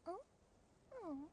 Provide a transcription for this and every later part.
Oh? Oh.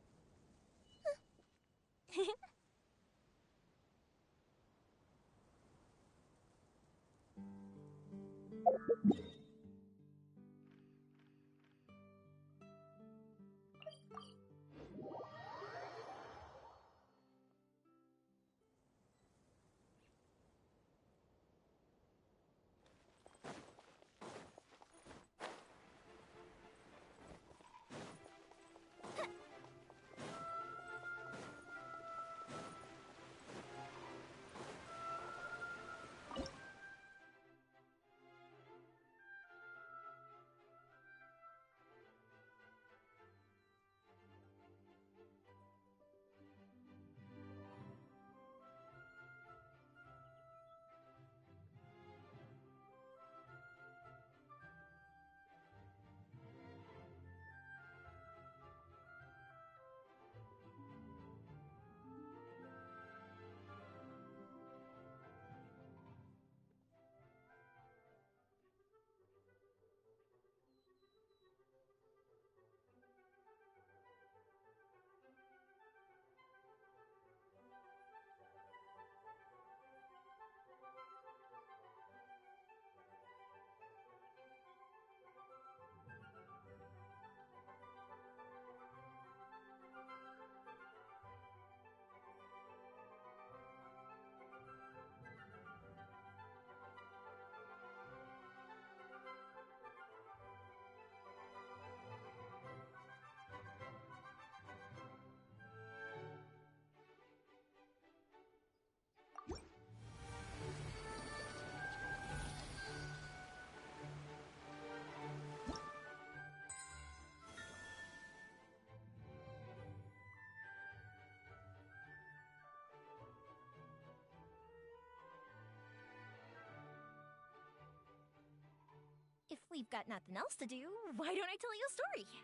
If we've got nothing else to do, why don't I tell you a story?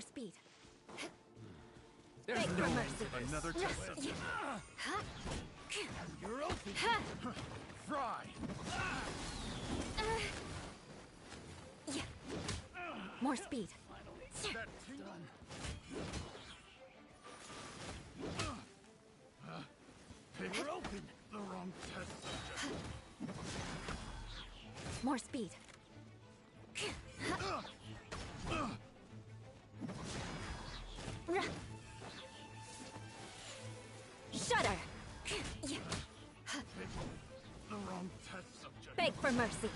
More speed. There's Beg no for room mercy. for this. Another test subject. You're open. Fry! Yeah. More speed. That tingle. You're open. The wrong test subject. More speed. Shudder. Yeah. The wrong test subject. Beg for mercy.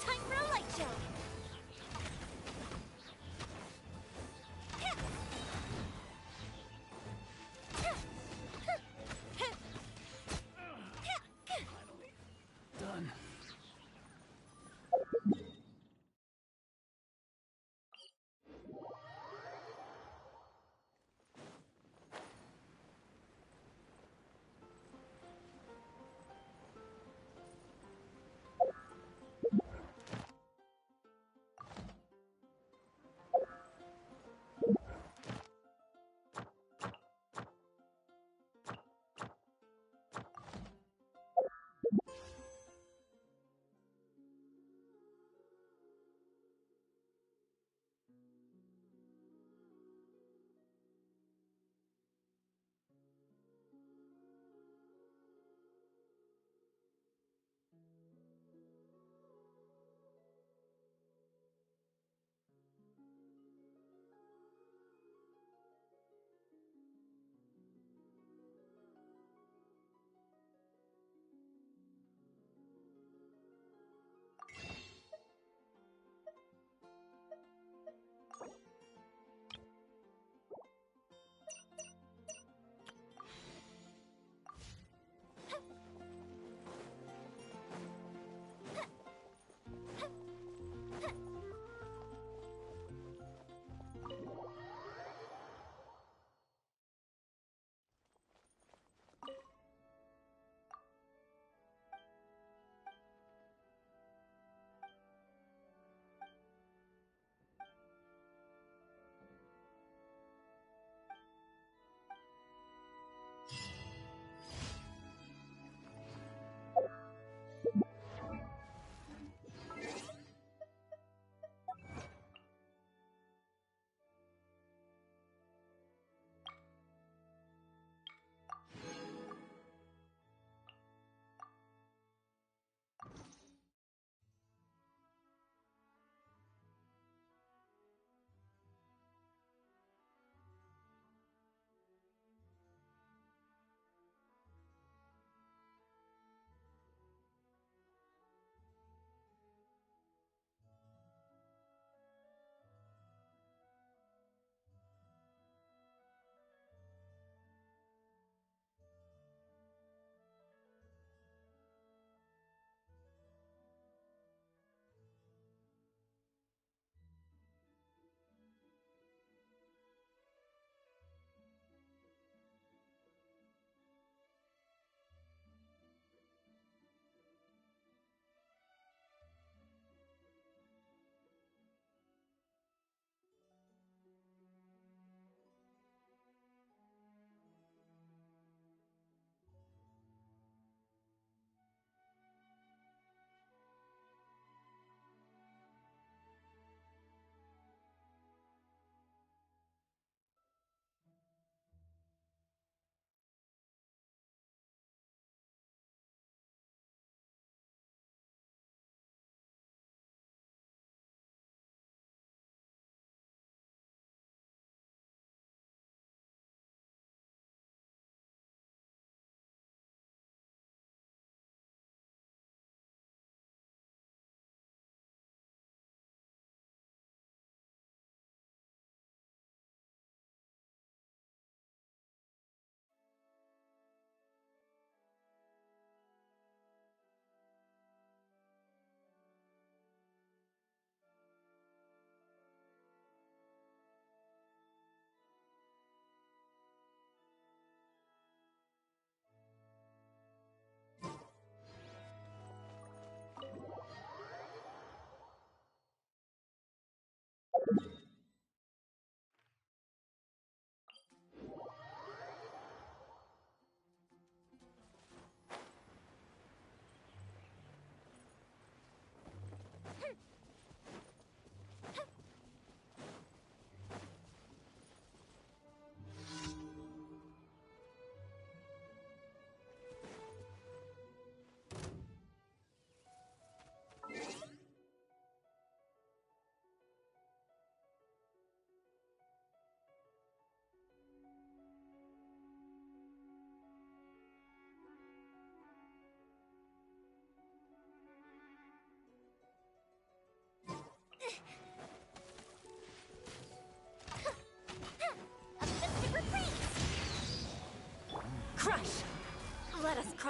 Time for a light show. Done.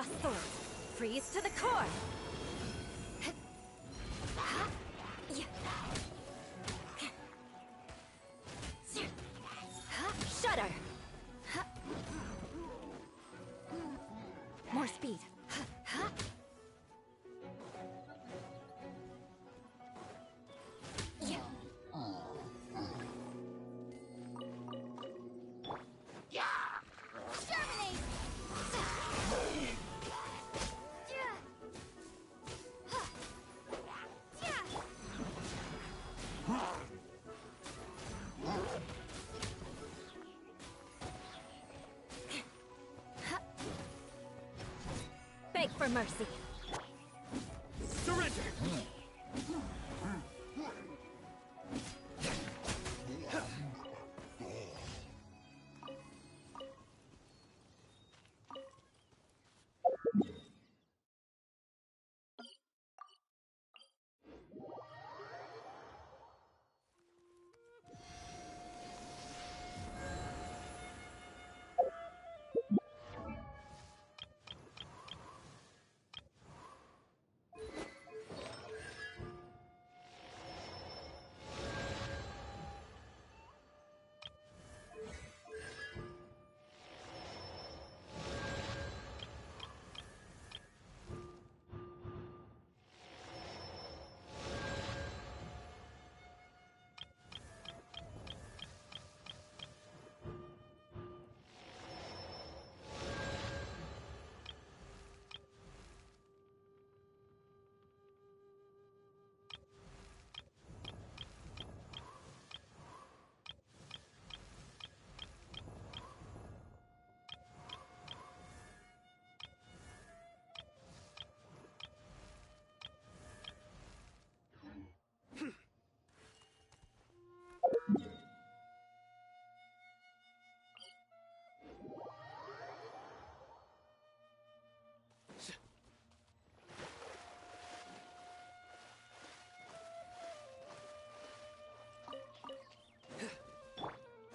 Frost Sword! Freeze to the core! Shudder! More speed. Beg for mercy. Surrender!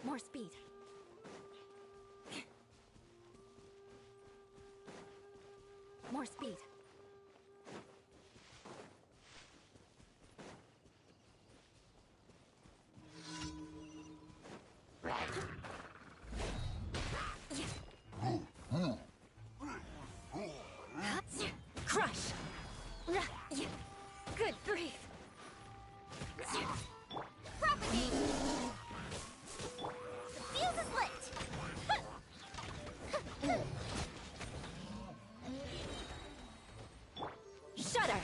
More speed. More speed. Crush! Good grief! Propagate! The fuse is lit! Shudder!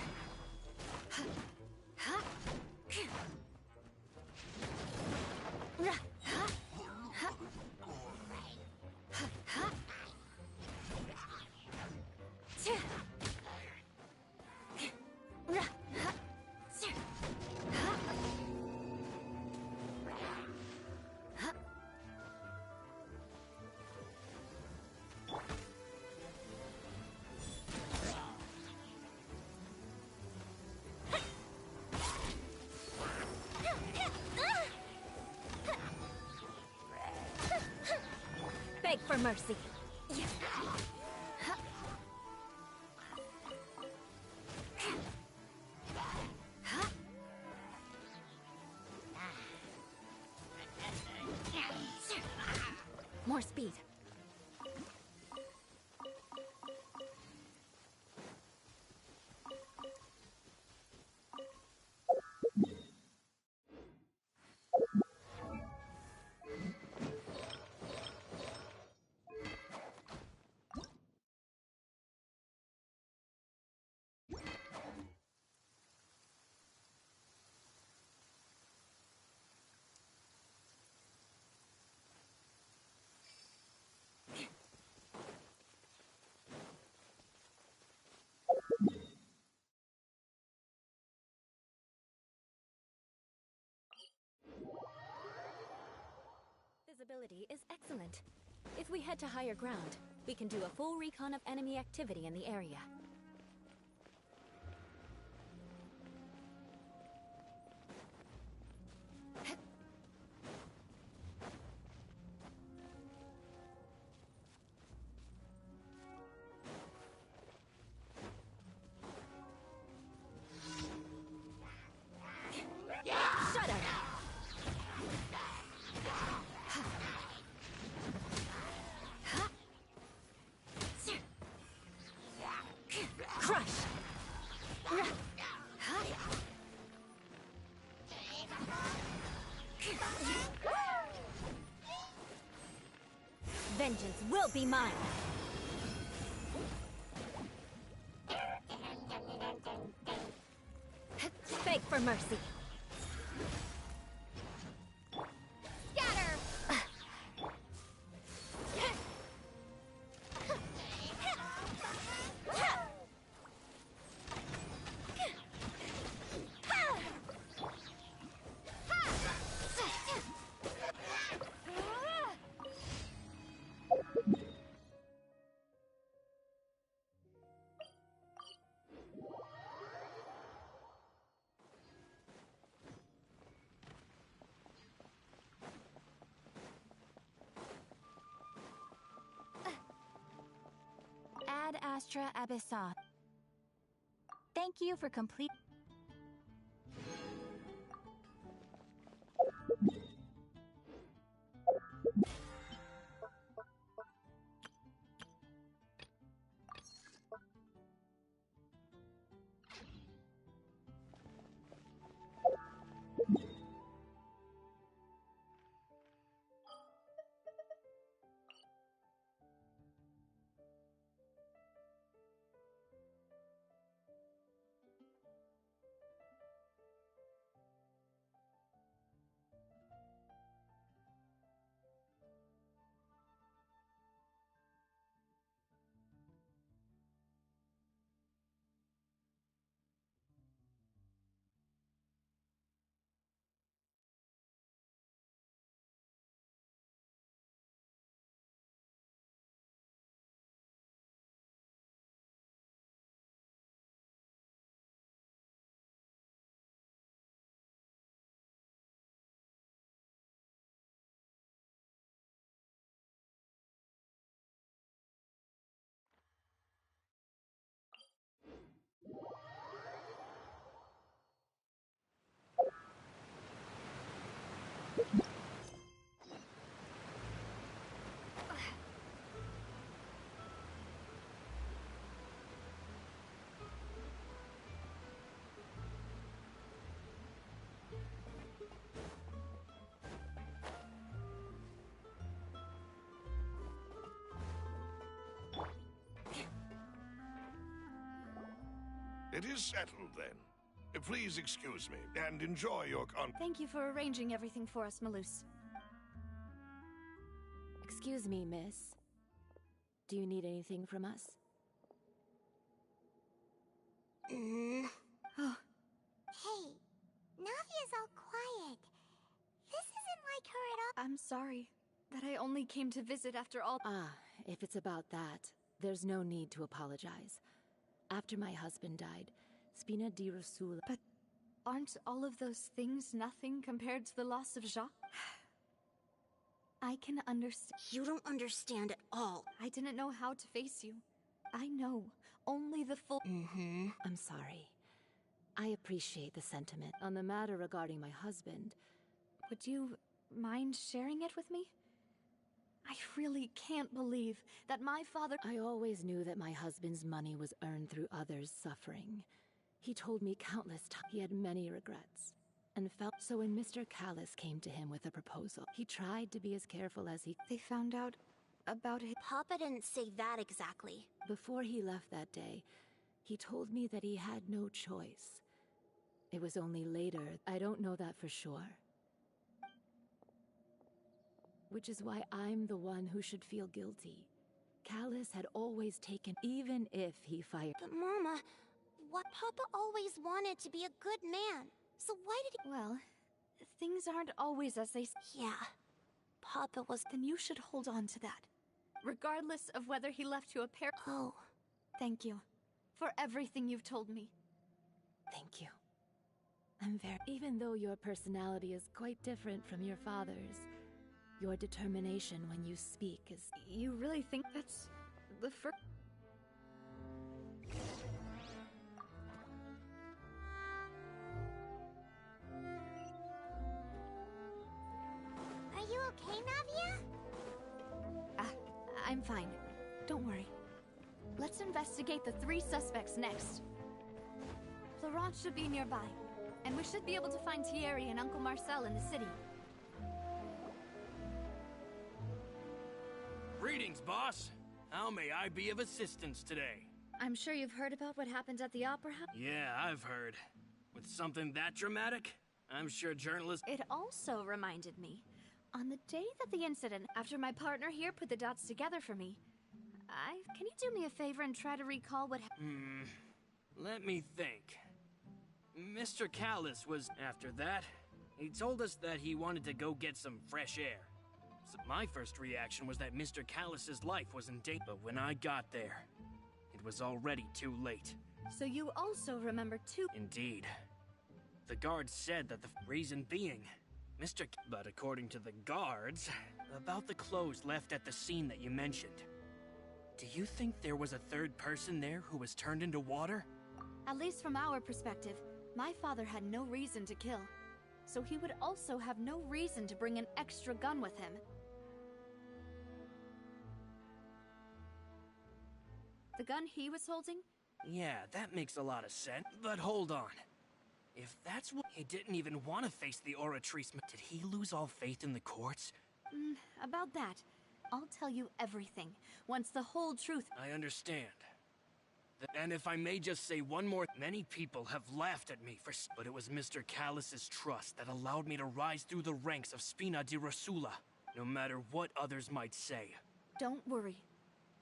Beg for mercy. More speed. Visibility is excellent. If we head to higher ground, we can do a full recon of enemy activity in the area. Vengeance will be mine! Beg for mercy! Scatter! Ad Astra Abyssa. Thank you for complete. It is settled, then. Please excuse me, and enjoy your Thank you for arranging everything for us, Malus. Excuse me, miss. Do you need anything from us? Oh, Hey, Navia's all quiet. This isn't like her at all. I'm sorry that I only came to visit after all. Ah, if it's about that, there's no need to apologize. After my husband died, Spina di Rasul. But aren't all of those things nothing compared to the loss of Jacques? I can understand. You don't understand at all. I didn't know how to face you. I know only the full. I'm sorry. I appreciate the sentiment. On the matter regarding my husband, Would you mind sharing it with me? I really can't believe that my father. I always knew that my husband's money was earned through others' suffering. He told me countless times he had many regrets, and felt so when Mr. Callis came to him with a proposal. He tried to be as careful as he could. They found out about it. Papa didn't say that exactly. Before he left that day, he told me that he had no choice. It was only later. I don't know that for sure. Which is why I'm the one who should feel guilty. Callis had always taken, even if he fired. But Mama, what Papa always wanted to be a good man. So why did Well, things aren't always as they. Yeah, Papa was. Then you should hold on to that, regardless of whether he left you a pair. Oh, Thank you for everything you've told me. Thank you. I'm very. Even though your personality is quite different from your father's, your determination when you speak is. You really think that's the first? are you okay, Navia? I'm fine. Don't worry. Let's investigate the 3 suspects next. Florent should be nearby, and we should be able to find Thierry and Uncle Marcel in the city. Greetings, boss. How may I be of assistance today? I'm sure you've heard about what happened at the Opera House. Yeah, I've heard. With something that dramatic, I'm sure journalists... It also reminded me, on the day that the incident, after my partner here put the dots together for me, can you do me a favor and try to recall what Let me think. Mr. Callis was... After that, he told us that he wanted to go get some fresh air. So my first reaction was that Mr. Callis's life was in danger. But when I got there, it was already too late. So you also remember too? Indeed. The guards said that the reason being, But according to the guards, about the clothes left at the scene that you mentioned, do you think there was a third person there who was turned into water? At least from our perspective, my father had no reason to kill. So he would also have no reason to bring an extra gun with him. The gun he was holding? Yeah, that makes a lot of sense. But hold on. If that's what... He didn't even want to face the Oratrice. Did he lose all faith in the courts? About that, I'll tell you everything, once the whole truth... I understand. And if I may just say one more... Many people have laughed at me for... But it was Mr. Callis's trust that allowed me to rise through the ranks of Spina di Rosula, no matter what others might say. Don't worry.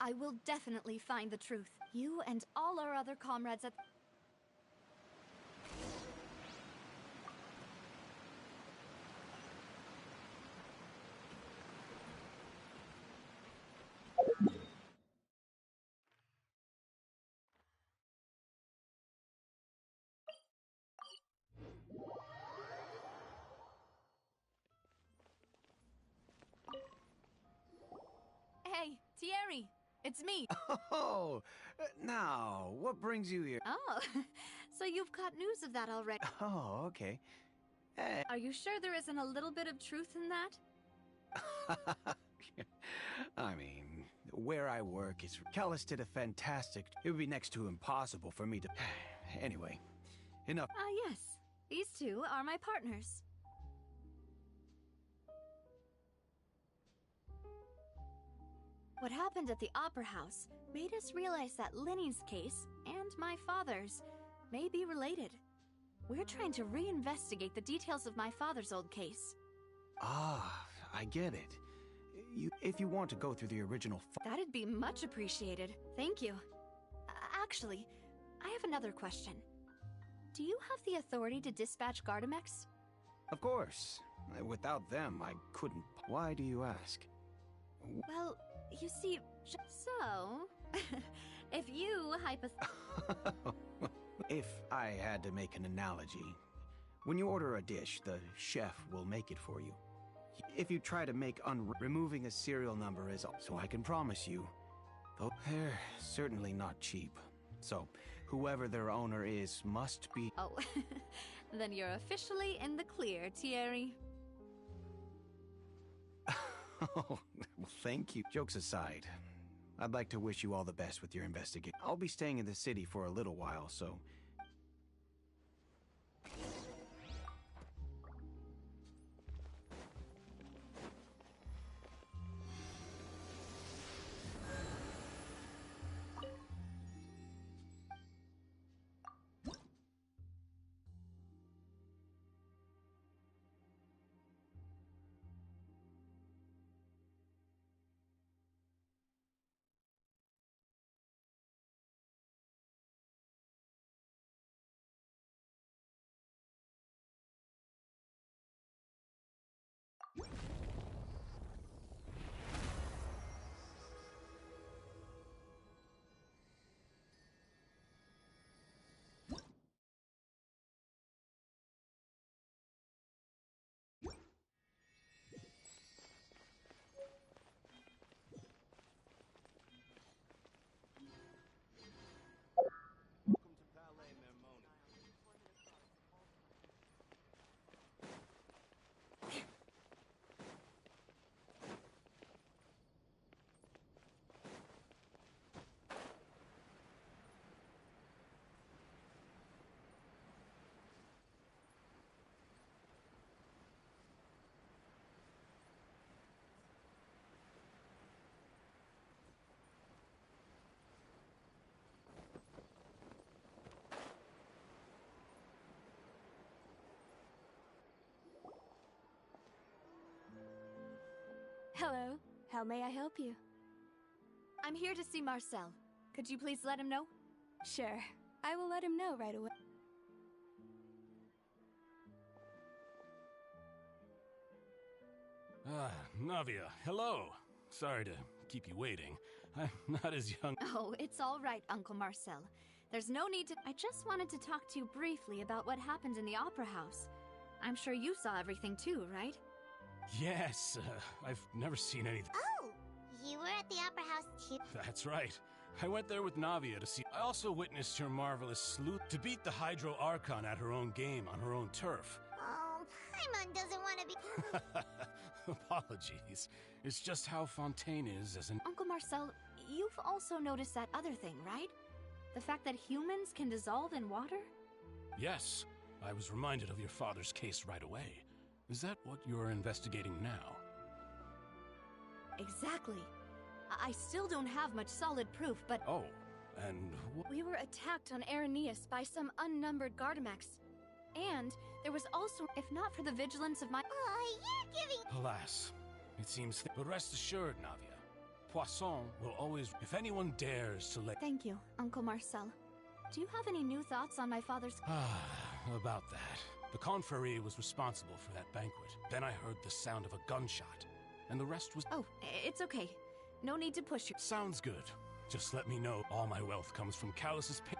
I will definitely find the truth. You and all our other comrades at... Hey, Thierry! It's me! Oh, now, what brings you here? Oh, so you've got news of that already. Oh, okay. Hey. Are you sure there isn't a little bit of truth in that? I mean, where I work is... Callis did a fantastic... It would be next to impossible for me to... Anyway, enough. Yes. These two are my partners. What happened at the Opera House made us realize that Linny's case, and my father's, may be related. We're trying to reinvestigate the details of my father's old case. Ah, I get it. If you want to go through the original... That'd be much appreciated. Thank you. Actually, I have another question. Do you have the authority to dispatch Gardamex? Of course. Without them, I couldn't... Why do you ask? Well, you see, so... if you If I had to make an analogy, when you order a dish, the chef will make it for you. If you try to make removing a serial number is all. So I can promise you, though they're certainly not cheap. So, whoever their owner is must be... Oh, then you're officially in the clear, Thierry. Oh, well, thank you. Jokes aside, I'd like to wish you all the best with your investigation. I'll be staying in the city for a little while, so Hello. How may I help you? I'm here to see Marcel. Could you please let him know? Sure. I will let him know right away. Navia, hello. Sorry to keep you waiting. I'm not as young. Oh, it's all right, Uncle Marcel. There's no need to. I just wanted to talk to you briefly about what happened in the Opera House. I'm sure you saw everything too, right? Yes, I've never seen anything. Oh, you were at the Opera House too? That's right. I went there with Navia to see. I also witnessed your marvelous sleuth to beat the Hydro Archon at her own game on her own turf. Oh, Paimon doesn't want to be... Apologies. It's just how Fontaine is as an... Uncle Marcel, you've also noticed that other thing, right? The fact that humans can dissolve in water? Yes, I was reminded of your father's case right away. Is that what you're investigating now? Exactly. I still don't have much solid proof, but... Oh, and We were attacked on Araneus by some unnumbered Gardamex. And there was also, if not for the vigilance of my... Oh, you're giving... Alas, it seems... But rest assured, Navia. Poisson will always... If anyone dares to lay... Thank you, Uncle Marcel. Do you have any new thoughts on my father's... About that. The Confrérie was responsible for that banquet. Then I heard the sound of a gunshot. And the rest was... Oh, it's okay. No need to push you. Sounds good. Just let me know all my wealth comes from Callus's pit.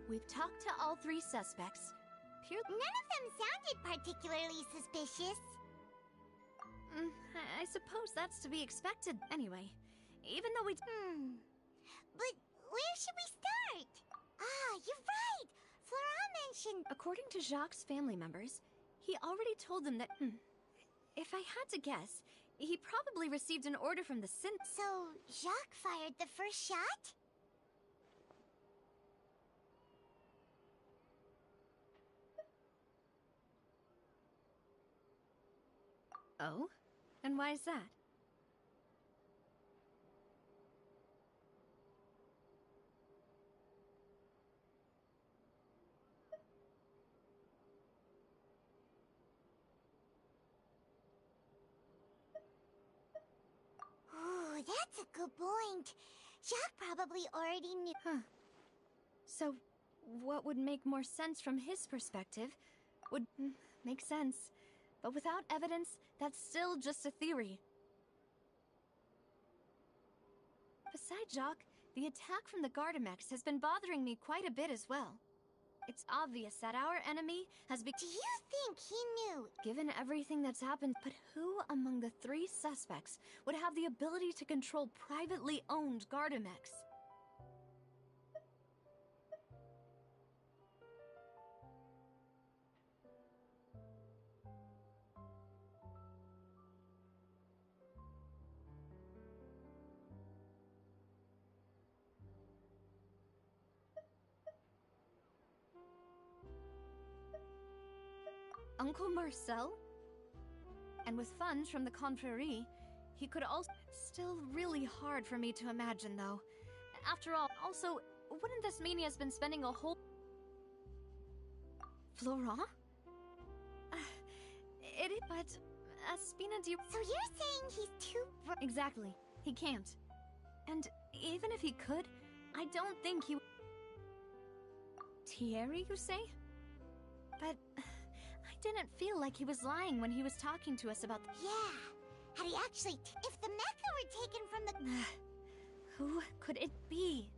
We've talked to all three suspects. None of them sounded particularly suspicious. I suppose that's to be expected anyway. Even though we... But where should we start? Ah, you're right! Florent mentioned... According to Jacques' family members, he already told them that... If I had to guess, he probably received an order from the Sin... So, Jacques fired the first shot? Oh? And why is that? Ooh, that's a good point. Jacques probably already knew... Huh. So, what would make more sense from his perspective would make sense. But without evidence, that's still just a theory. Besides Jacques, the attack from the Gardamex has been bothering me quite a bit as well. It's obvious that our enemy has been... Do you think he knew? Given everything that's happened, but who among the three suspects would have the ability to control privately owned Gardamex? Uncle Marcel? And with funds from the Confrérie, he could also... Still really hard for me to imagine, though. After all, also, wouldn't this mean he has been spending a whole... Florent? But... Spina, do you... So you're saying he's too... Exactly. He can't. And even if he could, I don't think he... Thierry, you say? But... I didn't feel like he was lying when he was talking to us about... Yeah. Had he actually... If the mecha were taken from the... Who could it be?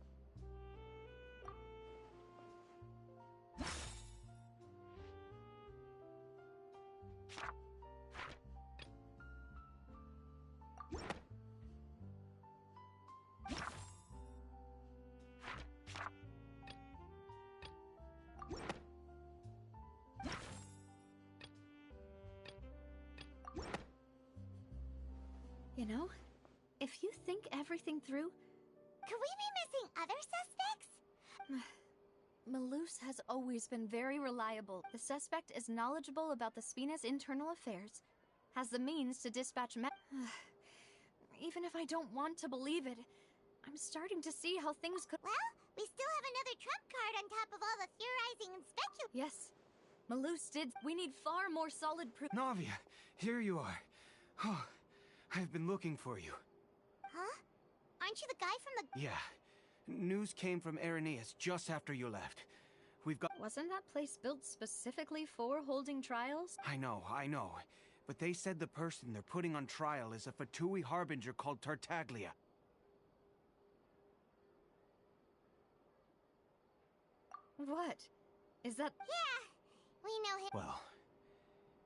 You know, if you think everything through, Could we be missing other suspects? Malus has always been very reliable. The suspect is knowledgeable about the Spina's internal affairs, has the means to dispatch Even if I don't want to believe it, I'm starting to see how things could— Well, we still have another trump card on top of all the theorizing and speculating. Yes, Malus did. We need far more solid proof. Navia, here you are. Oh, I've been looking for you. Huh? Aren't you the guy from the... Yeah. News came from Irenaeus just after you left. We've got... Wasn't that place built specifically for holding trials? I know. But they said the person they're putting on trial is a Fatui harbinger called Tartaglia. What? Is that— Yeah, we know him. Well,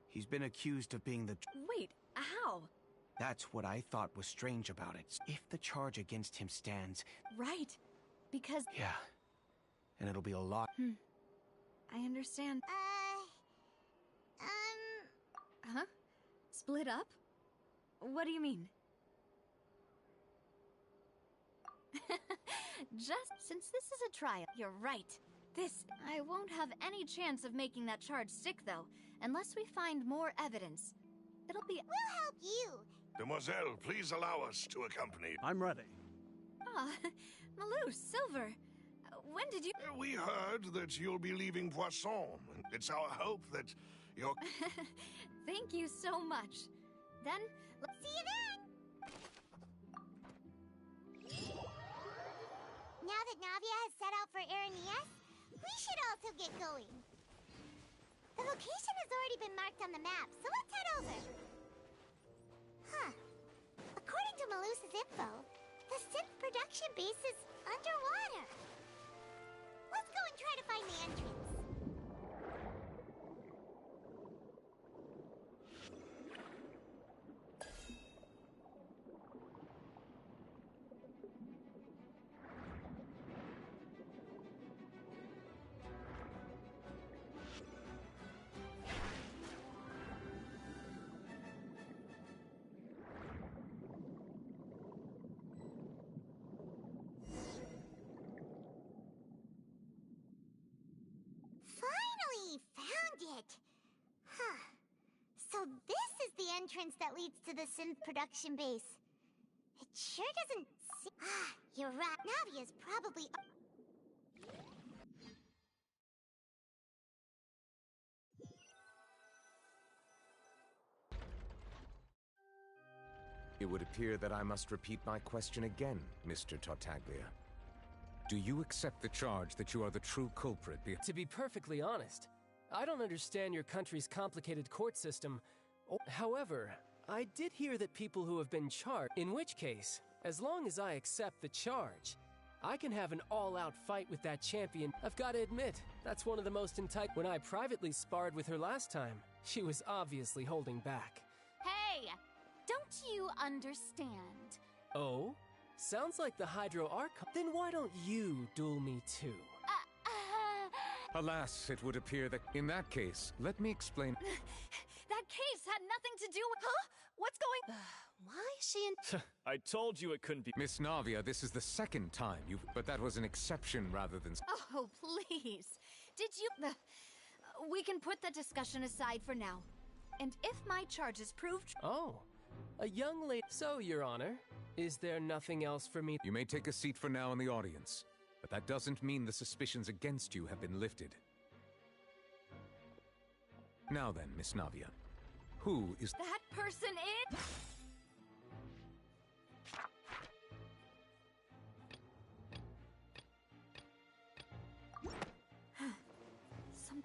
he's been accused of being the... Wait, how? That's what I thought was strange about it. If the charge against him stands... Right. Because— Yeah. And it'll be a lot... I understand. Huh? Split up? What do you mean? Just since this is a trial, you're right. I won't have any chance of making that charge stick, though, unless we find more evidence. It'll be— We'll help you. Demoiselle, please allow us to accompany. I'm ready. Ah, Malus, Silver. When did you— We heard that you'll be leaving Poisson. It's our hope that you're... Thank you so much. Then, let's See you then! Now that Navia has set out for Irenaeus, we should also get going. The location has already been marked on the map, so let's head over. Huh. According to Malus's info, the synth production base is underwater. Let's go and try to find the entrance. Finally found it! Huh. So this is the entrance that leads to the synth production base. It sure doesn't seem... Ah, you're right. Navia's probably... It would appear that I must repeat my question again, Mr. Tartaglia. Do you accept the charge that you are the true culprit? To be perfectly honest, I don't understand your country's complicated court system. However, I did hear that people who have been charged, in which case, as long as I accept the charge, I can have an all-out fight with that champion. I've got to admit, that's one of the most enticing. When I privately sparred with her last time, she was obviously holding back. Hey! Don't you understand? Oh? Sounds like the Hydro Archon. Then why don't you duel me too? Alas, it would appear that in that case, let me explain. That case had nothing to do with— Huh? What's going— Why is she in— I told you it couldn't be. Miss Navia, this is the second time you've... But that was an exception rather than... Oh, please. Did you— We can put the discussion aside for now. And if my charge is proved— Oh, a young lady. So, Your Honor, is there nothing else for me? You may take a seat for now in the audience, but that doesn't mean the suspicions against you have been lifted. Now then, Miss Navia, who is... That person in— Some...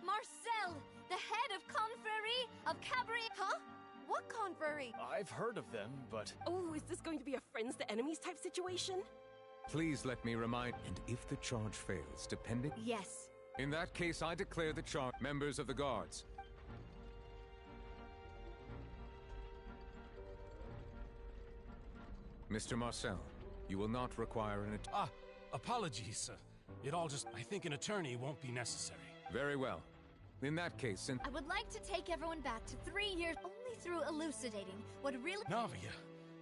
Marcel, the head of Confrérie of Cabaret. Huh? What Confrérie? I've heard of them, but... Oh, is this going to be a friends to enemies type situation? Please let me remind... And if the charge fails, depending... Yes. In that case, I declare the charge... Members of the guards. Mr. Marcel, You will not require an apologies. It all just... I think an attorney won't be necessary. Very well. In that case, since... I would like to take everyone back to 3 years only through elucidating what really... Navia,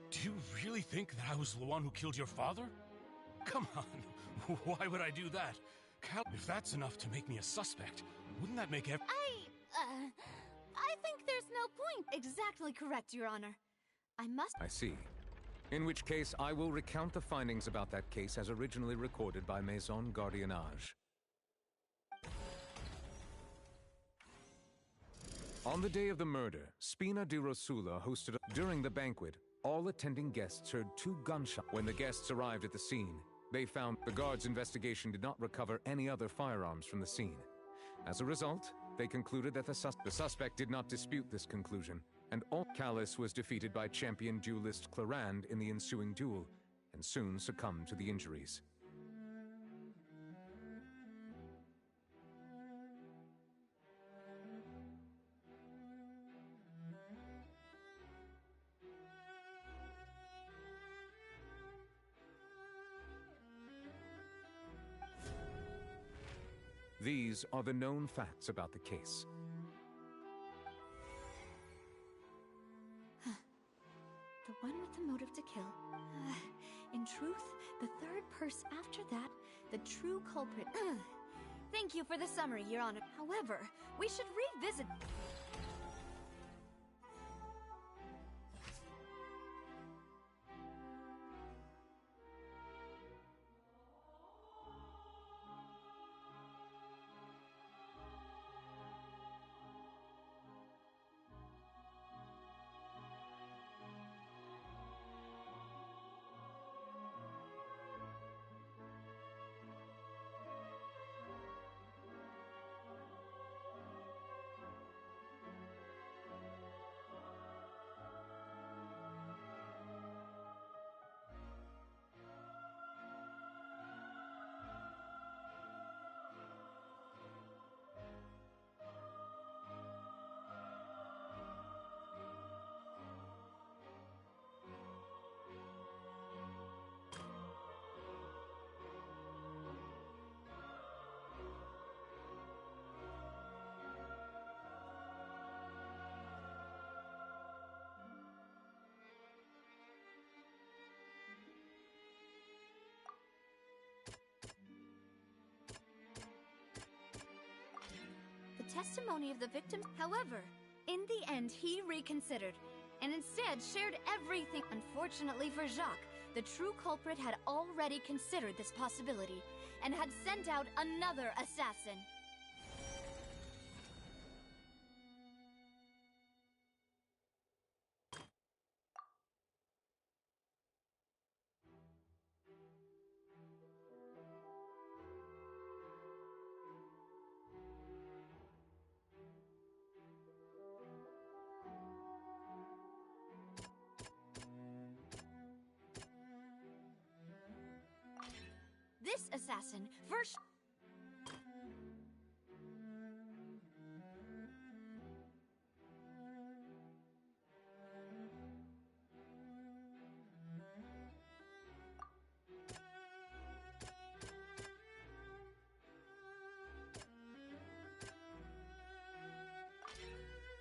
do you really think that I was the one who killed your father? Come on, why would I do that? If that's enough to make me a suspect, wouldn't that make I think there's no point. Exactly correct, Your Honor. I see. In which case, I will recount the findings about that case as originally recorded by Maison Gardiennage. On the day of the murder, Spina di Rosula hosted during the banquet, all attending guests heard 2 gunshots. When the guests arrived at the scene, they found the guards' investigation did not recover any other firearms from the scene. As a result, they concluded that the suspect did not dispute this conclusion, and Callus was defeated by champion duelist Clarand in the ensuing duel, and soon succumbed to the injuries. These are the known facts about the case. The one with the motive to kill. In truth, the third person after that, the true culprit. Thank you for the summary, Your Honor. However, we should revisit... testimony of the victim. However, in the end, he reconsidered, and instead shared everything. Unfortunately for Jacques, the true culprit had already considered this possibility, and had sent out another assassin. This assassin first...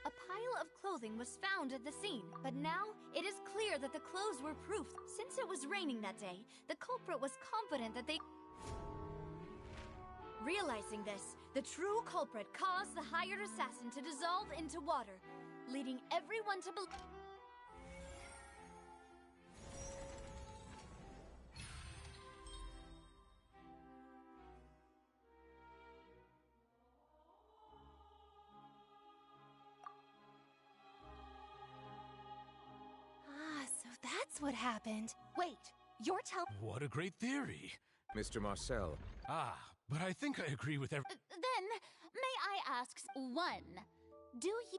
A pile of clothing was found at the scene, but now it is clear that the clothes were proof. Since it was raining that day, the culprit was confident that they... Realizing this, the true culprit caused the hired assassin to dissolve into water, leading everyone to believe... That's what happened. Wait, you're telling... What a great theory. Mr. Marcel. But I think I agree with Then, may I ask, one, do you...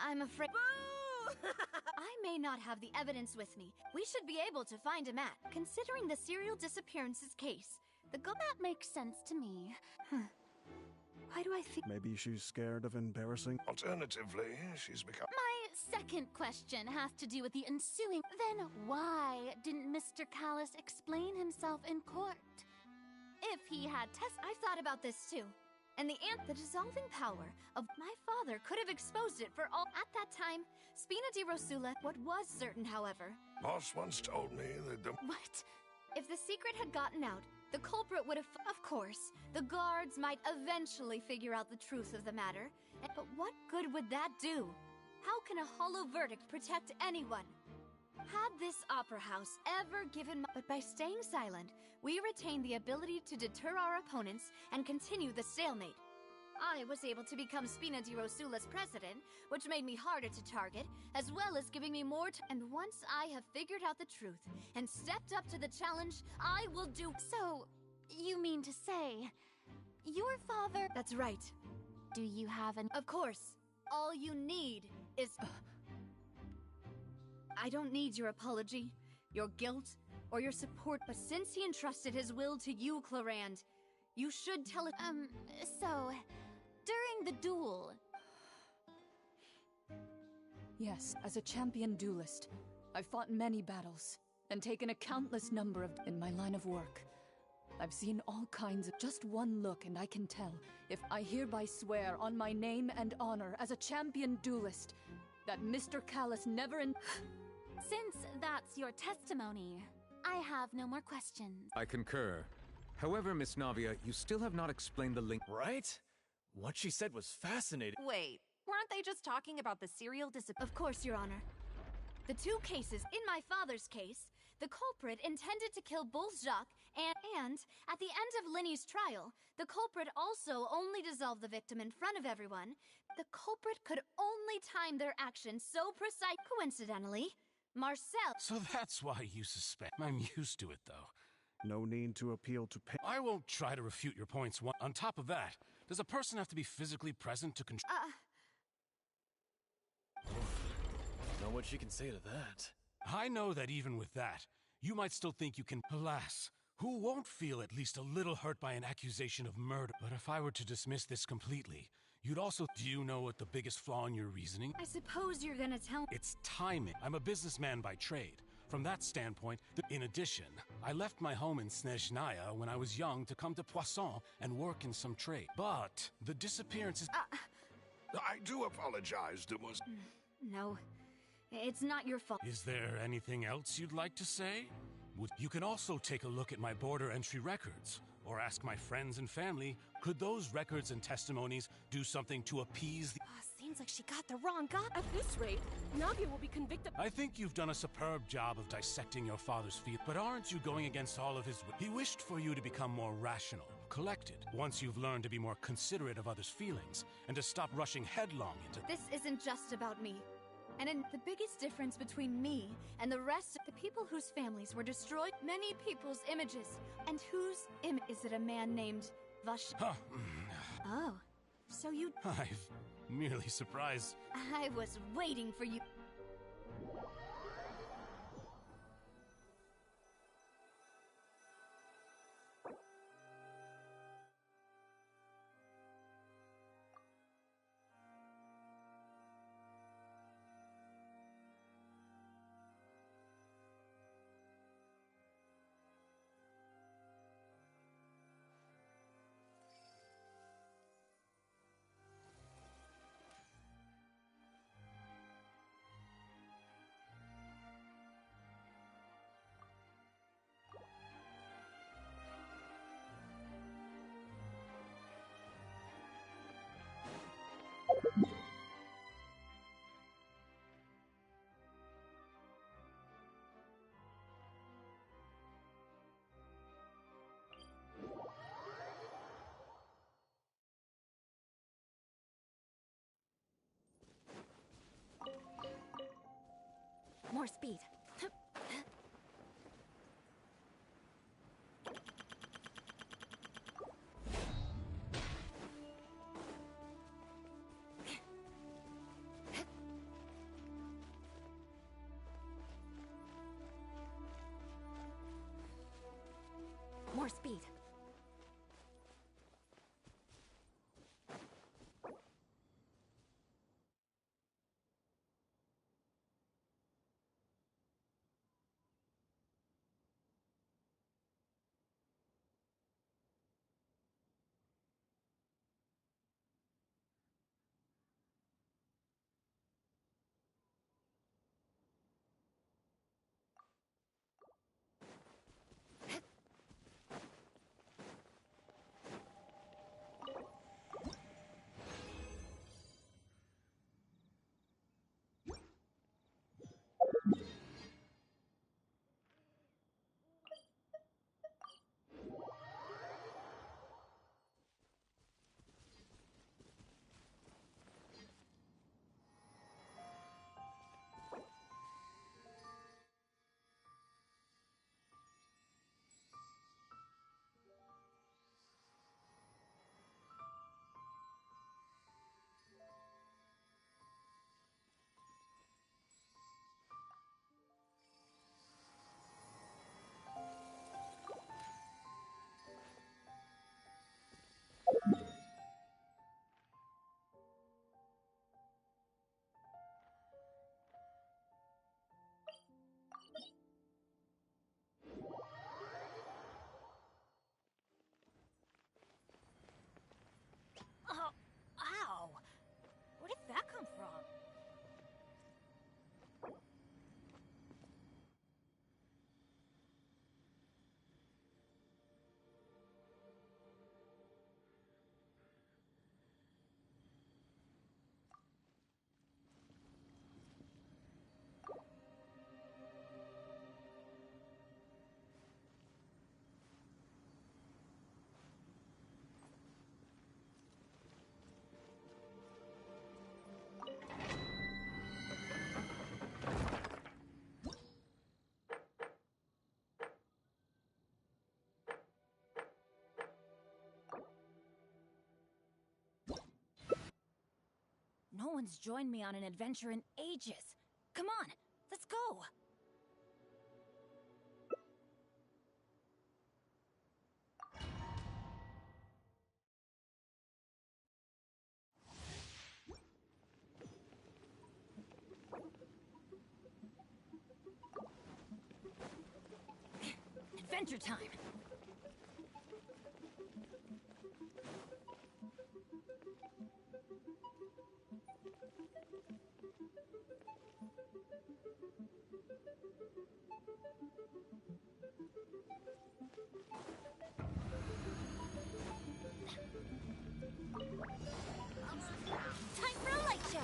I'm afraid... Boo! I may not have the evidence with me. We should be able to find a match. Considering the serial disappearances case, that makes sense to me. Why do I feel... Maybe she's scared of embarrassing... Alternatively, she's become... My second question has to do with the ensuing. Then why didn't Mr. Callis explain himself in court? If he had I've thought about this too. And the dissolving power of my father could have exposed it for all. At that time, Spina di Rosula. What was certain, however... Boss once told me that the... What? If the secret had gotten out, the culprit would have... Of course, the guards might eventually figure out the truth of the matter. But what good would that do? How can a hollow verdict protect anyone? Had this opera house ever given... But by staying silent, we retain the ability to deter our opponents and continue the stalemate. I was able to become Spina di Rosula's president, which made me harder to target, as well as giving me more time. And once I have figured out the truth and stepped up to the challenge, I will do... So, you mean to say, your father... That's right. Do you have an... Of course. All you need is... I don't need your apology, your guilt, or your support, but since he entrusted his will to you, Clarand, you should tell it... So, during the duel... Yes, as a champion duelist, I've fought many battles, and taken a countless number of... In my line of work, I've seen all kinds of... Just one look and I can tell, if I hereby swear on my name and honor as a champion duelist, that Mr. Callis never... Since that's your testimony, I have no more questions. I concur. However, Miss Navia, you still have not explained the link. Right? What she said was fascinating. Wait, weren't they just talking about the serial Of course, Your Honor. The two cases, in my father's case, the culprit intended to kill Bolzjak, and at the end of Linny's trial, the culprit also only dissolved the victim in front of everyone. The culprit could only time their actions so precise. Coincidentally, Marcel... So that's why you suspect. I'm used to it, though. No need to appeal to... I won't try to refute your points. On top of that, does a person have to be physically present to control... Know what she can say to that. I know that even with that, you might still think you can... Alas, who won't feel at least a little hurt by an accusation of murder? But if I were to dismiss this completely, you'd also... Do you know what the biggest flaw in your reasoning? I suppose you're gonna tell... It's timing. I'm a businessman by trade. From that standpoint, in addition, I left my home in Snezhnaya when I was young to come to Poisson and work in some trade. But the disappearance is... I do apologize, Demoiselle. No, it's not your fault. Is there anything else you'd like to say? You can also take a look at my border entry records, or ask my friends and family, could those records and testimonies do something to appease the... Seems like she got the wrong guy. At this rate, Navia will be convicted. I think you've done a superb job of dissecting your father's feelings, but aren't you going against all of his... He wished for you to become more rational, collected, once you've learned to be more considerate of others' feelings, and to stop rushing headlong into... This isn't just about me. And the biggest difference between me and the rest of the people whose families were destroyed, many people's images, and whose is it a man named Vash? Oh, so you... I've merely surprised. I was waiting for you. More speed. More speed. one's joined me on an adventure in ages. Come on, let's go! Adventure time! Time for a light show!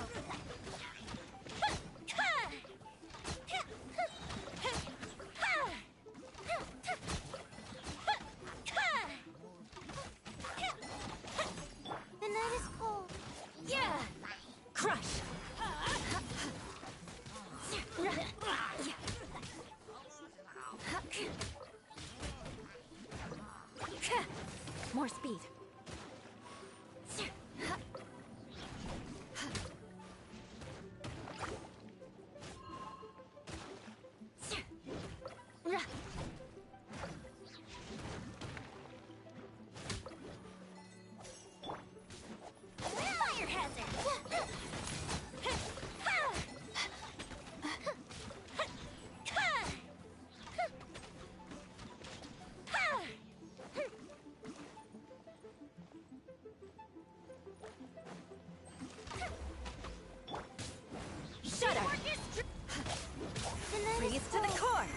The night is cold. Yeah! Crush! More speed. Fire hazard! Shudder! Freeze to the core!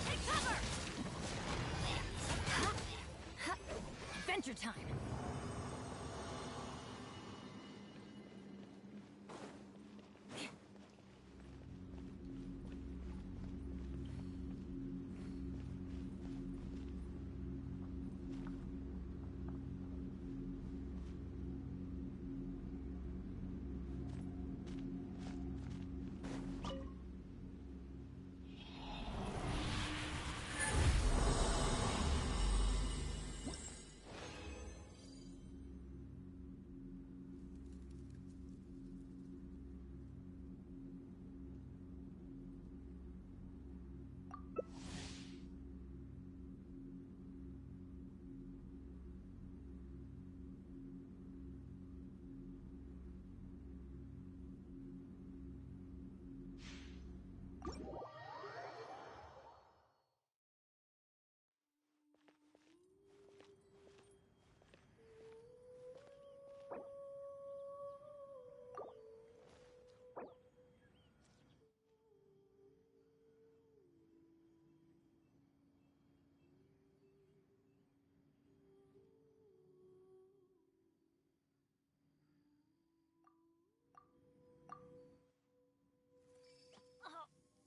Take cover! Adventure time!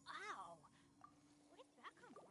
Ow! Where did that come from?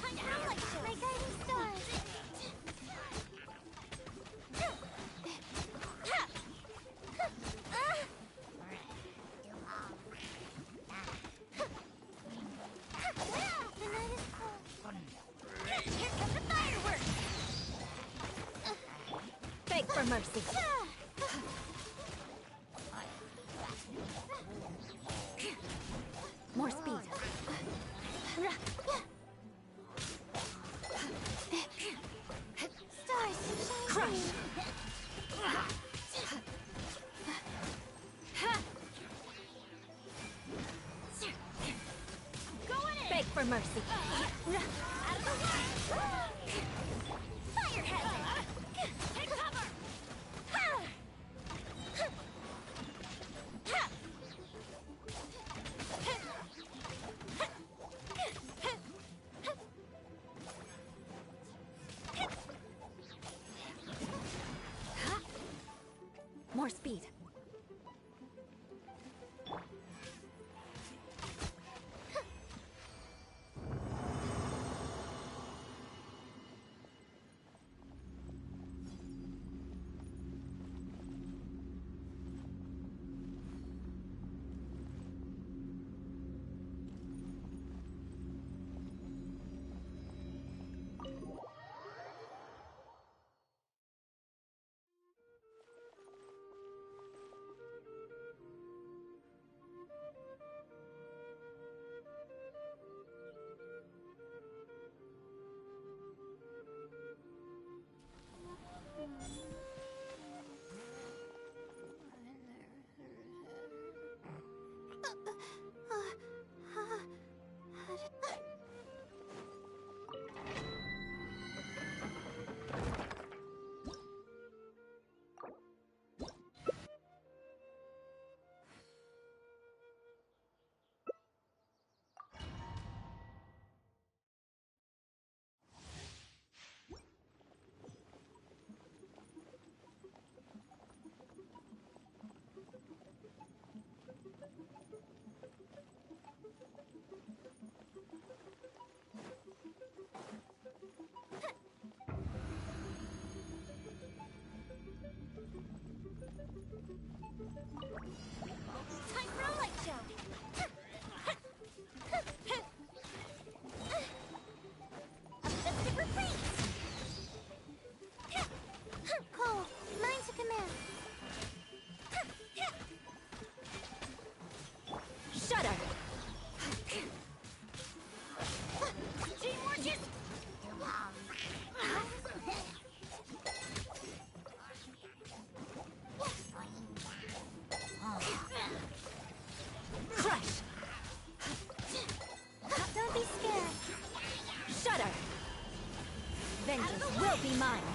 Time for a light show! My guiding stars! The night is cold. Here come the fireworks! Beg for mercy. More speed. Stars shining. Crush! for mercy. Out of the way! Fire hazard! Take cover! More speed. Time for a light show! A festive retreat! Cole, mine to command. Shudder! Teamwork is... Crush! Don't be scared. Shudder! Vengeance will be mine!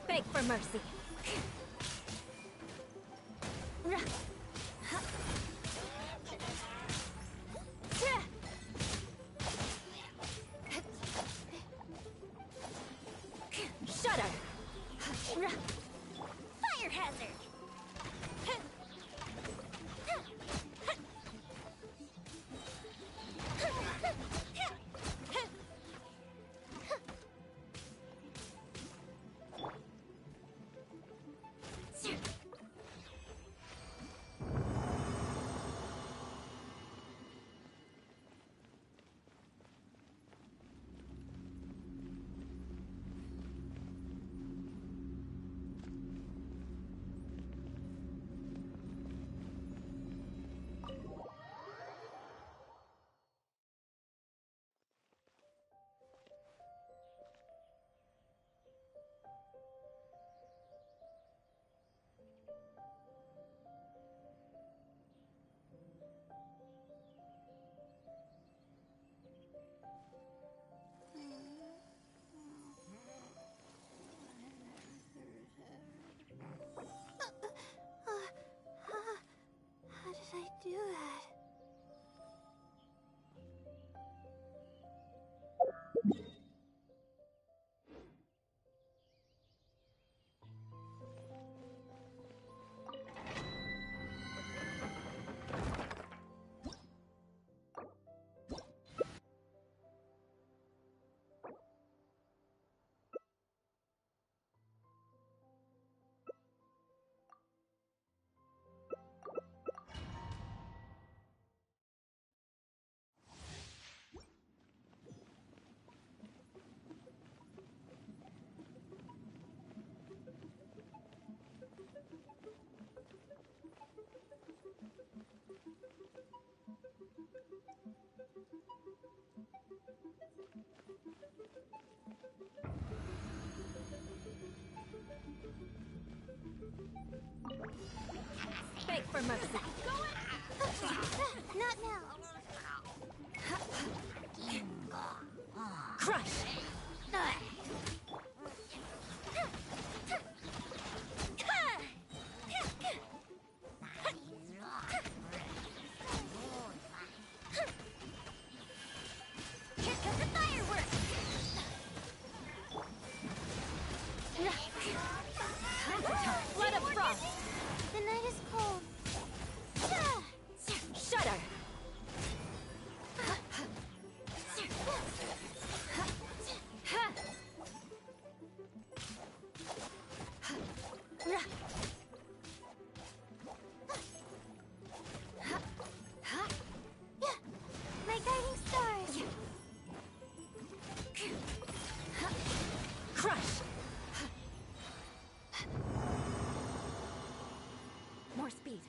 Beg for mercy! Shudder! Fire hazard! How did I do that? Beg for mercy! Not now. Crush! Here comes the fireworks! Flood of frost! The night is cold. Shudder! My guiding stars. Crush! More speed.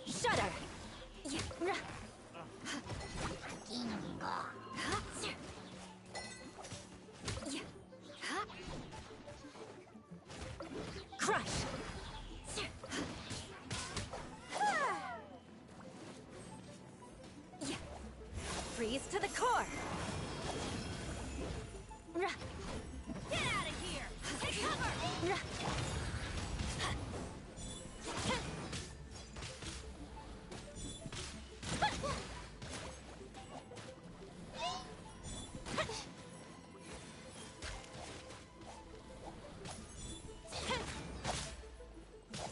Shudder! Crush! Freeze to the core! Get out of here! Take cover!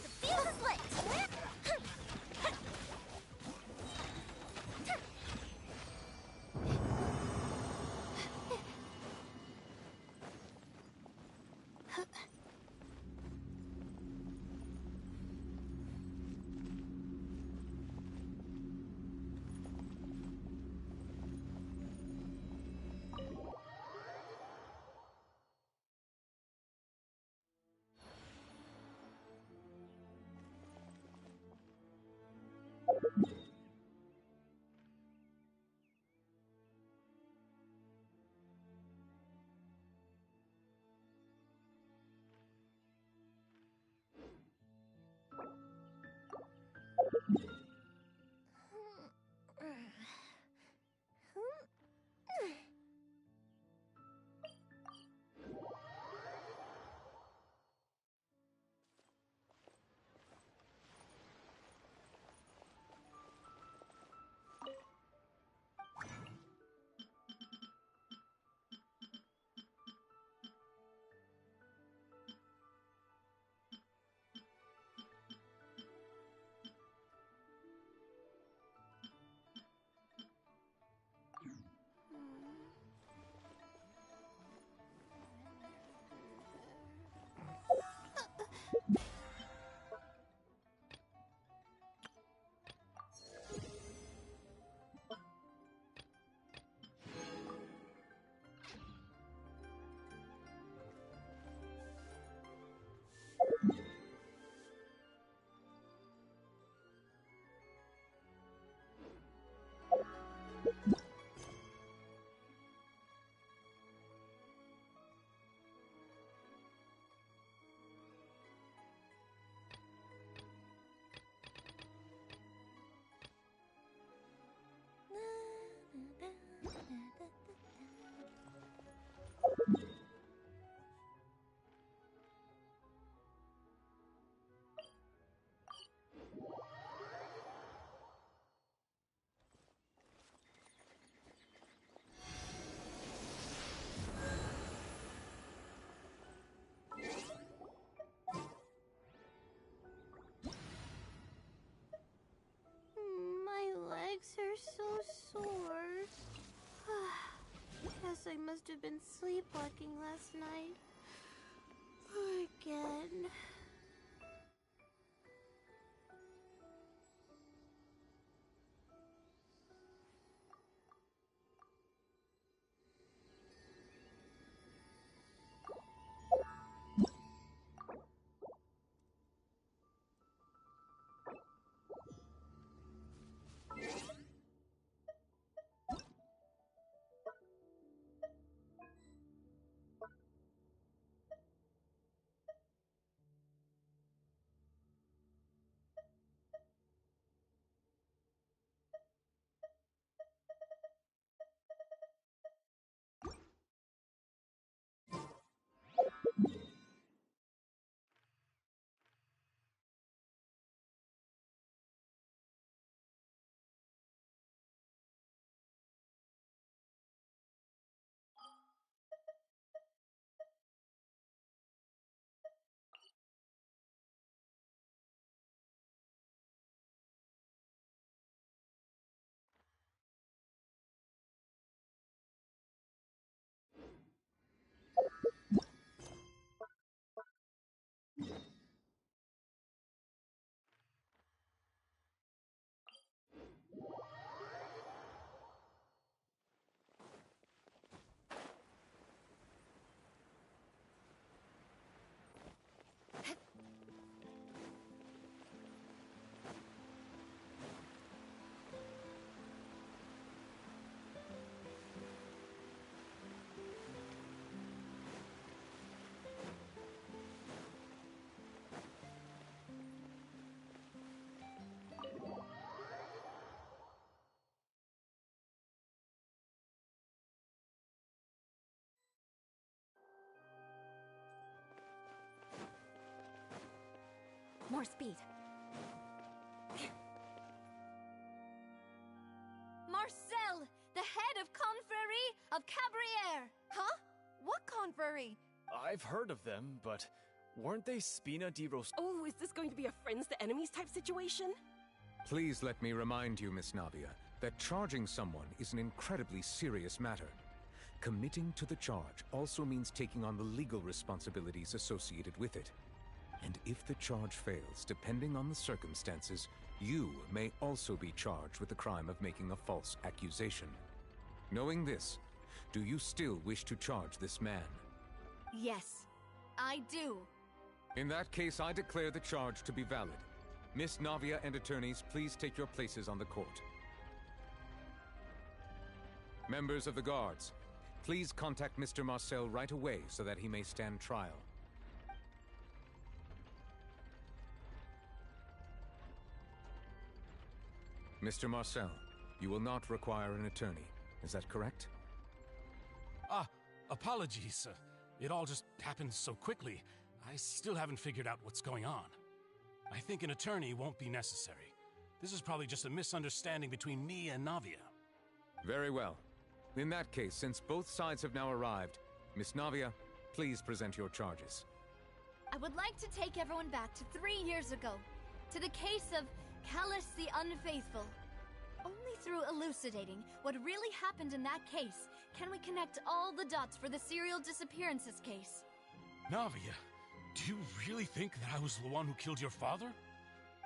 The fuse is lit! I must have been sleepwalking last night. Again. More speed. Marcel, the head of Confrérie of Cabriere! Huh? What confrérie? I've heard of them, but weren't they Spina di Ros? Oh, is this going to be a friends to enemies type situation? Please let me remind you, Miss Navia, that charging someone is an incredibly serious matter. Committing to the charge also means taking on the legal responsibilities associated with it. And if the charge fails, depending on the circumstances, you may also be charged with the crime of making a false accusation. Knowing this, do you still wish to charge this man? Yes, I do. In that case, I declare the charge to be valid. Miss Navia and attorneys, please take your places on the court. Members of the guards, please contact Mr. Marcel right away so that he may stand trial. Mr. Marcel, you will not require an attorney. Is that correct? Apologies. It all just happened so quickly. I still haven't figured out what's going on. I think an attorney won't be necessary. This is probably just a misunderstanding between me and Navia. Very well. In that case, since both sides have now arrived, Miss Navia, please present your charges. I would like to take everyone back to 3 years ago, to the case of Callus the Unfaithful. Only through elucidating what really happened in that case can we connect all the dots for the serial disappearances case. Navia, do you really think that I was the one who killed your father?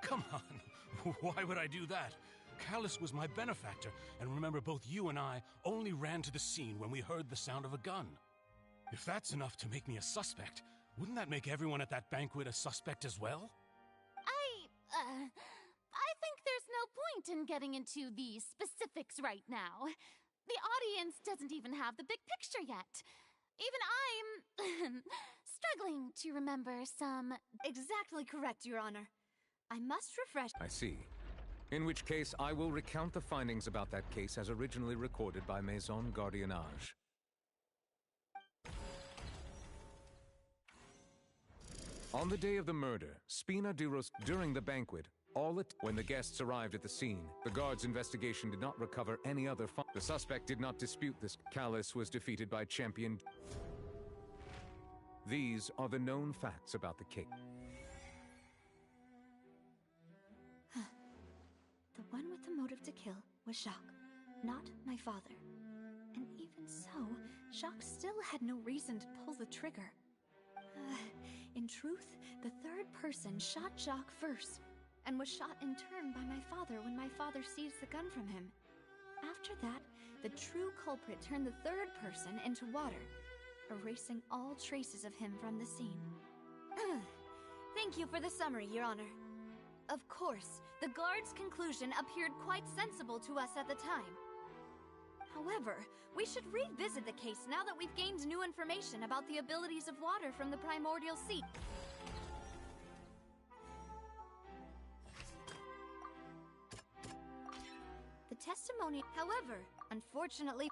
Come on, why would I do that? Callus was my benefactor, and remember both you and I only ran to the scene when we heard the sound of a gun. If that's enough to make me a suspect, wouldn't that make everyone at that banquet a suspect as well? I think there's no point in getting into the specifics right now. The audience doesn't even have the big picture yet. Even I'm struggling to remember some... Exactly correct, Your Honor. I must refresh... I see. In which case, I will recount the findings about that case as originally recorded by Maison Gardiennage. On the day of the murder, Spina di Ros... During the banquet, when the guests arrived at the scene, the guards' investigation did not recover any other The suspect did not dispute this. Callus was defeated by Champion... These are the known facts about the case. The one with the motive to kill was Jacques, not my father. And even So, Jacques still had no reason to pull the trigger. In truth, the third person shot Jacques first, and was shot in turn by my father when my father seized the gun from him. After that, the true culprit turned the third person into water, erasing all traces of him from the scene. Thank you for the summary, Your Honor. Of course, the guard's conclusion appeared quite sensible to us at the time. However, we should revisit the case now that we've gained new information about the abilities of water from the primordial sea. The testimony, however, unfortunately...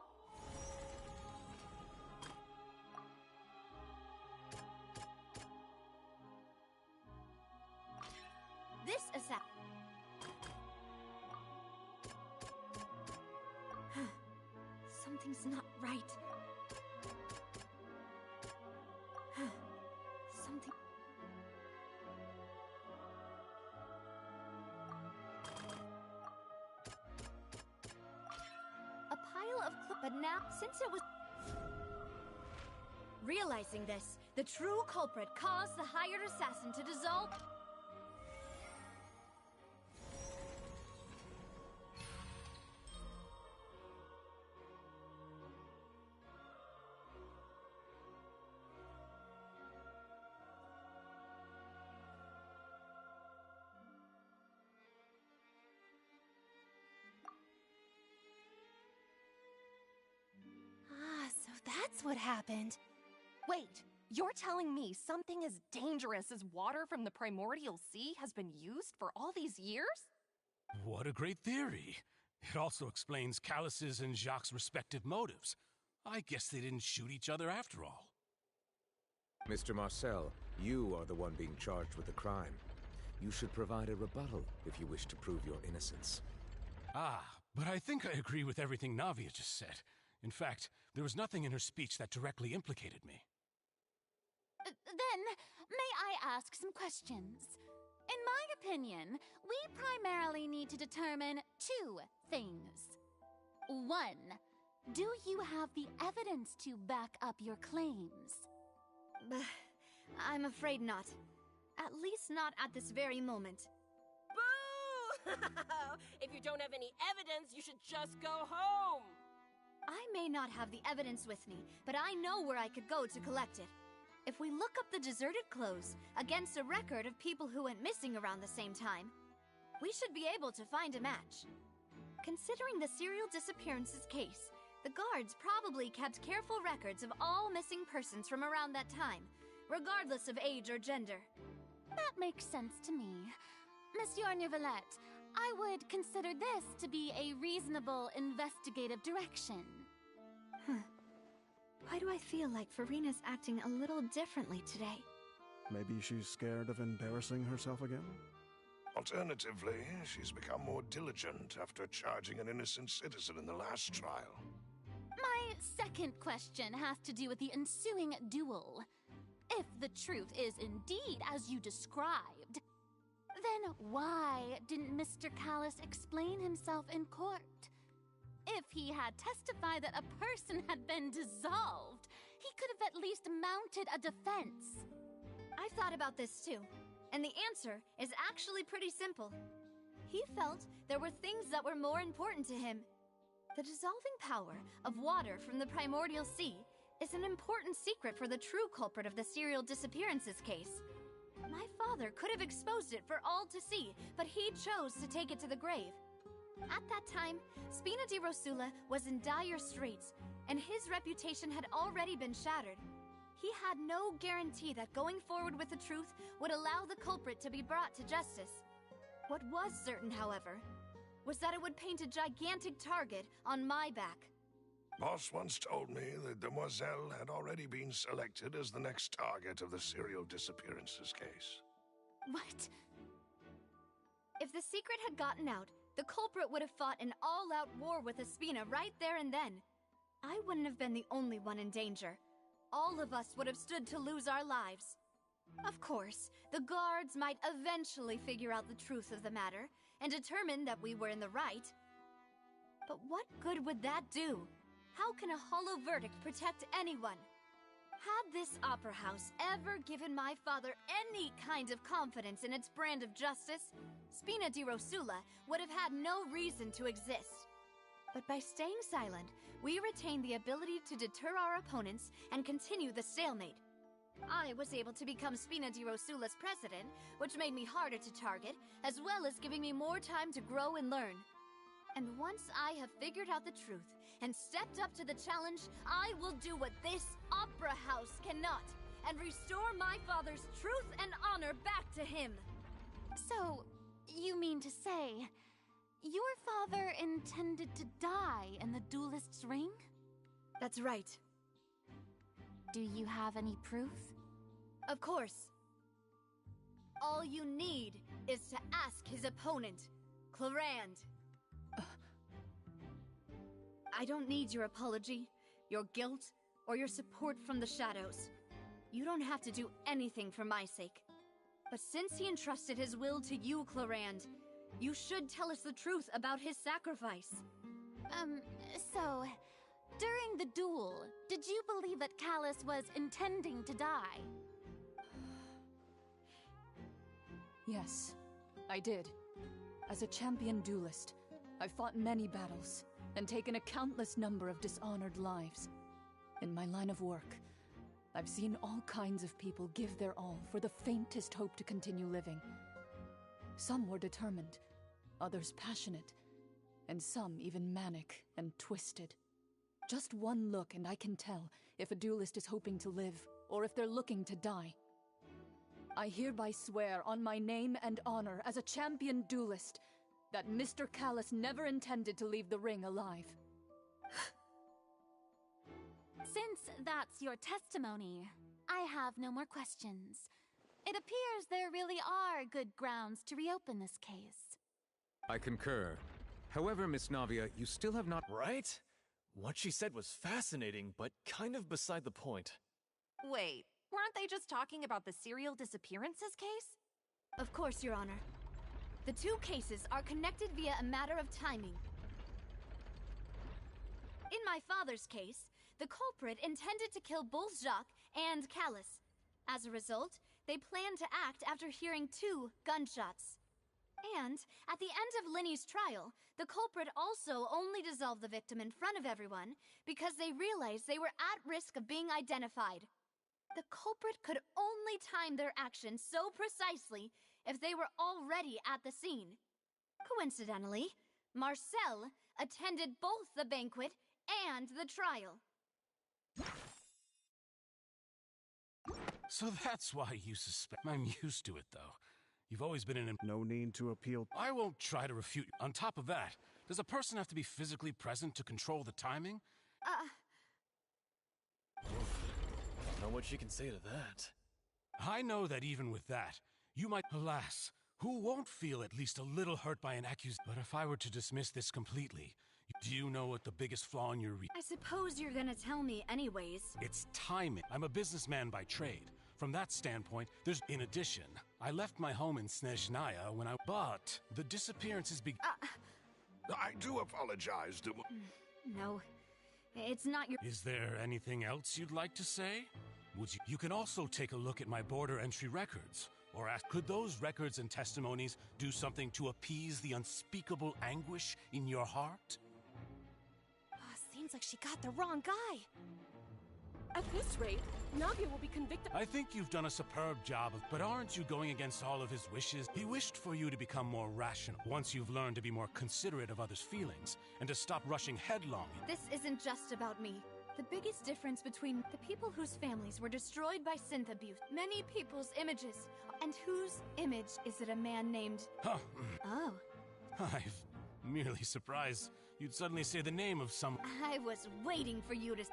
This is that. Something's not right. Something... A pile of but now, since it was... Realizing this, the true culprit caused the hired assassin to dissolve... That's what happened. Wait, you're telling me something as dangerous as water from the primordial sea has been used for all these years? What a great theory. It also explains Callus's and Jacques' respective motives. I guess they didn't shoot each other after all. Mr. Marcel, you are the one being charged with the crime. You should provide a rebuttal if you wish to prove your innocence. Ah, but I think I agree with everything Navia just said. In fact, there was nothing in her speech that directly implicated me. Then, may I ask some questions? In my opinion, we primarily need to determine two things. One, do you have the evidence to back up your claims? I'm afraid not. At least not at this very moment. Boo! If you don't have any evidence, you should just go home! I may not have the evidence with me, but I know where I could go to collect it. If we look up the deserted clothes against a record of people who went missing around the same time, we should be able to find a match. Considering the serial disappearances case, the guards probably kept careful records of all missing persons from around that time, regardless of age or gender. That makes sense to me. Monsieur Neuvillette, I would consider this to be a reasonable investigative direction. Why do I feel like Farina's acting a little differently today? Maybe she's scared of embarrassing herself again? Alternatively, she's become more diligent after charging an innocent citizen in the last trial. My second question has to do with the ensuing duel. If the truth is indeed as you described, then why didn't Mr. Callus explain himself in court? If he had testified that a person had been dissolved, he could have at least mounted a defense. I've thought about this too, and the answer is actually pretty simple. He felt there were things that were more important to him. The dissolving power of water from the primordial sea is an important secret for the true culprit of the serial disappearances case. My father could have exposed it for all to see, but he chose to take it to the grave. At that time, Spina di Rosula was in dire straits, and his reputation had already been shattered. He had no guarantee that going forward with the truth would allow the culprit to be brought to justice. What was certain, however, was that it would paint a gigantic target on my back. Boss once told me that Demoiselle had already been selected as the next target of the serial disappearances case. What? If the secret had gotten out, the culprit would have fought an all-out war with Espina right there and then. I wouldn't have been the only one in danger. All of us would have stood to lose our lives. Of course, the guards might eventually figure out the truth of the matter and determine that we were in the right. But what good would that do? How can a hollow verdict protect anyone? Had this opera house ever given my father any kind of confidence in its brand of justice, Spina di Rosula would have had no reason to exist. But by staying silent, we retain the ability to deter our opponents and continue the stalemate. I was able to become Spina di Rosula's president, which made me harder to target, as well as giving me more time to grow and learn. And once I have figured out the truth and stepped up to the challenge, I will do what this opera house cannot, and restore my father's truth and honor back to him. So, you mean to say, your father intended to die in the duelist's ring? That's right. Do you have any proof? Of course. All you need is to ask his opponent, Clarand. I don't need your apology, your guilt, or your support from the shadows. You don't have to do anything for my sake. But since he entrusted his will to you, Clarand, you should tell us the truth about his sacrifice. So, during the duel, did you believe that Callus was intending to die? Yes, I did. As a champion duelist, I've fought many battles and taken a countless number of dishonored lives. In my line of work, I've seen all kinds of people give their all for the faintest hope to continue living. Some were determined, others passionate, and some even manic and twisted. Just one look and I can tell if a duelist is hoping to live or if they're looking to die. I hereby swear on my name and honor as a champion duelist that Mr. Callus never intended to leave the ring alive. Since that's your testimony, I have no more questions. It appears there really are good grounds to reopen this case. I concur. However, Miss Navia, you still have not— Right? What she said was fascinating, but kind of beside the point. Wait, weren't they just talking about the serial disappearances case? Of course, Your Honor. The two cases are connected via a matter of timing. In my father's case, the culprit intended to kill both Jacques and Callus. As a result, they planned to act after hearing 2 gunshots. And, at the end of Linny's trial, the culprit also only dissolved the victim in front of everyone because they realized they were at risk of being identified. The culprit could only time their actions so precisely if they were already at the scene. Coincidentally, Marcel attended both the banquet and the trial. So that's why you suspect. I'm used to it, though. You've always been an— No need to appeal. I won't try to refute. On top of that, does a person have to be physically present to control the timing? Don't know what she can say to that. I know that even with that, you might— Alas, who won't feel at least a little hurt by an accusation? But if I were to dismiss this completely, do you know what the biggest flaw in your— I suppose you're gonna tell me anyways. It's timing. I'm a businessman by trade. From that standpoint, there's— In addition, I left my home in Snezhnaya when I— But the disappearances I do apologize to— No, it's not your— Is there anything else you'd like to say? You can also take a look at my border entry records, or ask, could those records and testimonies do something to appease the unspeakable anguish in your heart? Seems like she got the wrong guy. At this rate, Navia will be convicted. I think you've done a superb job but aren't you going against all of his wishes? He wished for you to become more rational once you've learned to be more considerate of others' feelings and to stop rushing headlong. This isn't just about me. The biggest difference between the people whose families were destroyed by synth abuse, many people's images, and whose image is it a man named— Huh. Oh. I'm merely surprised you'd suddenly say the name of some— I was waiting for you to—